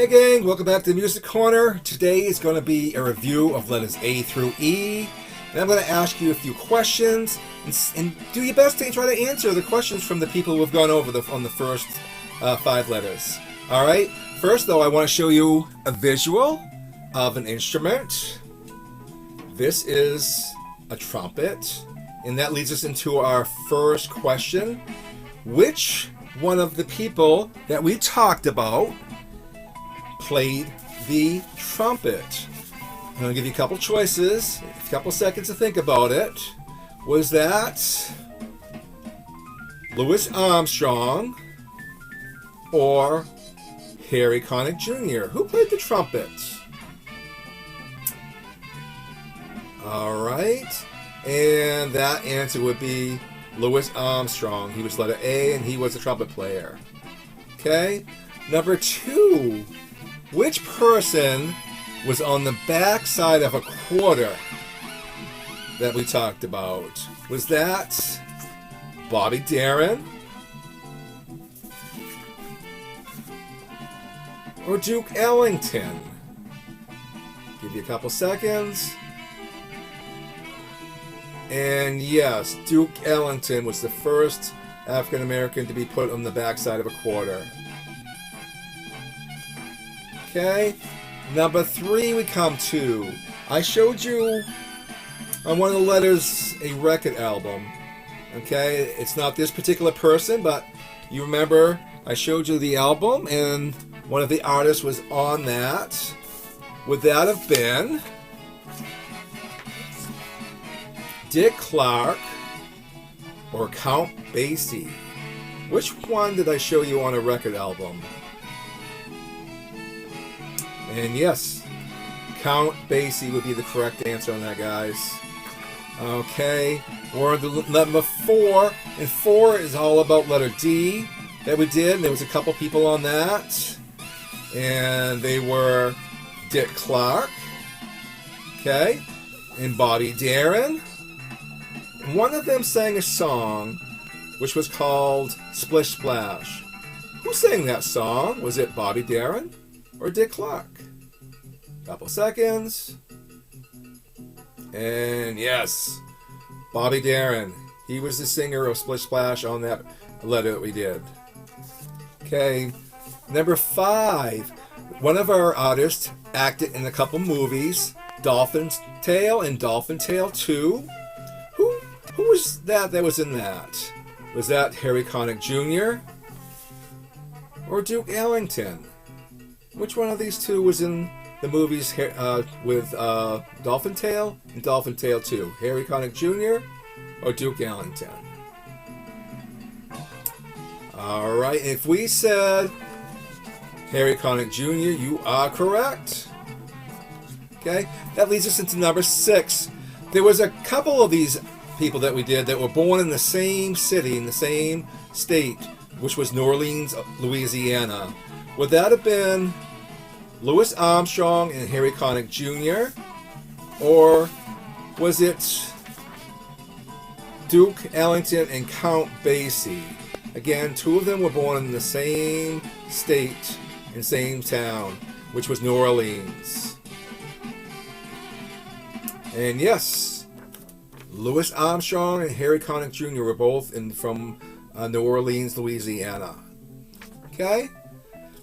Hey gang, welcome back to the Music Corner. Today is going to be a review of letters A through E. And I'm going to ask you a few questions and do your best to try to answer the questions from the people who have gone over on the first 5 letters. Alright, first though I want to show you a visual of an instrument. This is a trumpet. And that leads us into our first question. Which one of the people that we talked about played the trumpet? I'm going to give you a couple choices, a couple seconds to think about it. Was that Louis Armstrong or Harry Connick Jr.? Who played the trumpet? Alright, and that answer would be Louis Armstrong. He was letter A and he was a trumpet player. Okay, number 2. Which person was on the back side of a quarter that we talked about? Was that Bobby Darin or Duke Ellington? Give you a couple seconds. And yes, Duke Ellington was the first African American to be put on the back side of a quarter. Okay, number 3 we come to. I showed you on one of the letters a record album. Okay, it's not this particular person, but you remember I showed you the album and one of the artists was on that. Would that have been Dick Clark or Count Basie? Which one did I show you on a record album? And yes, Count Basie would be the correct answer on that, guys. Okay, we're on to number 4, and 4 is all about letter D that we did. There was a couple people on that, and they were Dick Clark, okay, and Bobby Darin. And one of them sang a song which was called Splish Splash. Who sang that song? Was it Bobby Darin or Dick Clark? Couple seconds. And yes, Bobby Darin. He was the singer of Splish Splash on that letter that we did. Okay, number 5. One of our artists acted in a couple movies, Dolphin's Tale and Dolphin Tale 2. Who was that was in that? Was that Harry Connick Jr. or Duke Ellington? Which one of these two was in the movies with Dolphin Tale and Dolphin Tale 2? Harry Connick Jr. or Duke Ellington? Alright, if we said Harry Connick Jr., you are correct. Okay, that leads us into number 6. There was a couple of these people that we did that were born in the same city, in the same state, which was New Orleans, Louisiana. Would that have been Louis Armstrong and Harry Connick Jr.? Or was it Duke Ellington and Count Basie? Again, 2 of them were born in the same state and same town, which was New Orleans. And yes, Louis Armstrong and Harry Connick Jr. were both from New Orleans, Louisiana. Okay?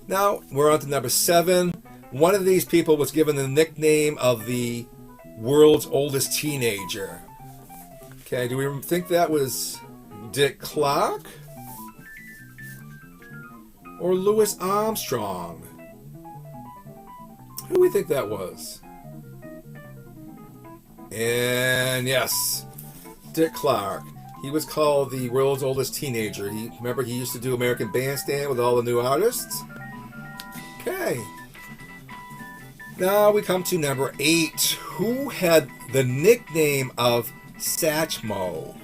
Now, we're on to number 7. One of these people was given the nickname of the world's oldest teenager. Okay, do we think that was Dick Clark or Louis Armstrong? Who do we think that was? And yes, Dick Clark. He was called the world's oldest teenager. Remember, he used to do American Bandstand with all the new artists? Okay. Now we come to number 8. Who had the nickname of Satchmo?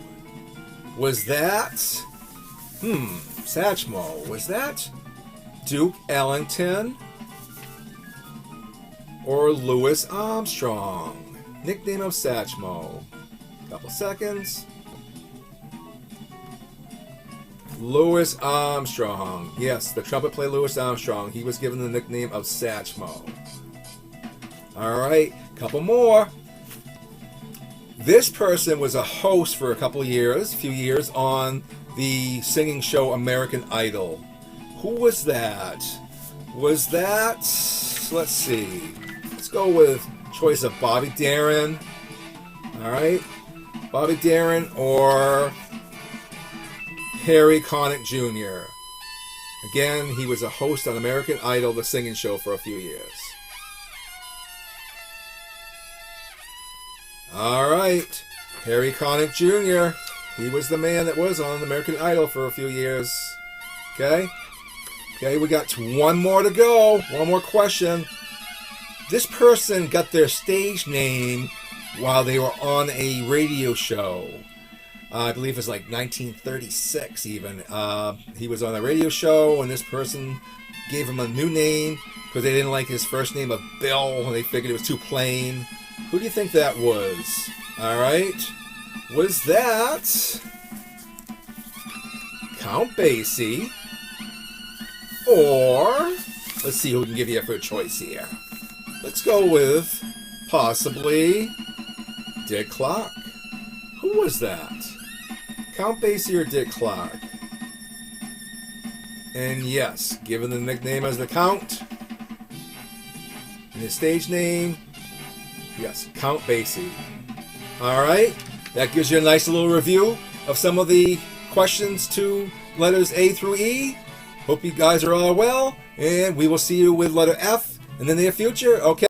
Was that... Satchmo. Was that Duke Ellington or Louis Armstrong? Nickname of Satchmo. Couple seconds. Louis Armstrong. Yes, the trumpet player Louis Armstrong. He was given the nickname of Satchmo. Alright, couple more. This person was a host for a few years, on the singing show American Idol. Who was that? Let's see. Let's go with choice of Bobby Darin. Alright. Bobby Darin or Harry Connick Jr. Again, he was a host on American Idol, the singing show, for a few years. Alright, Harry Connick Jr. He was the man that was on American Idol for a few years. Okay, we got one more to go. One more question. This person got their stage name while they were on a radio show. I believe it was like 1936 even. He was on a radio show, and this person gave him a new name because they didn't like his first name of Bill, and they figured it was too plain. Who do you think that was? Alright. Was that Count Basie? Or, let's see who can give you a fair choice here. Let's go with possibly Dick Clark. Who was that? Count Basie or Dick Clark? And yes, given the nickname as the Count, and his stage name, yes, Count Basie. Alright, that gives you a nice little review of some of the questions to letters A through E. Hope you guys are all well, and we will see you with letter F in the near future. Okay.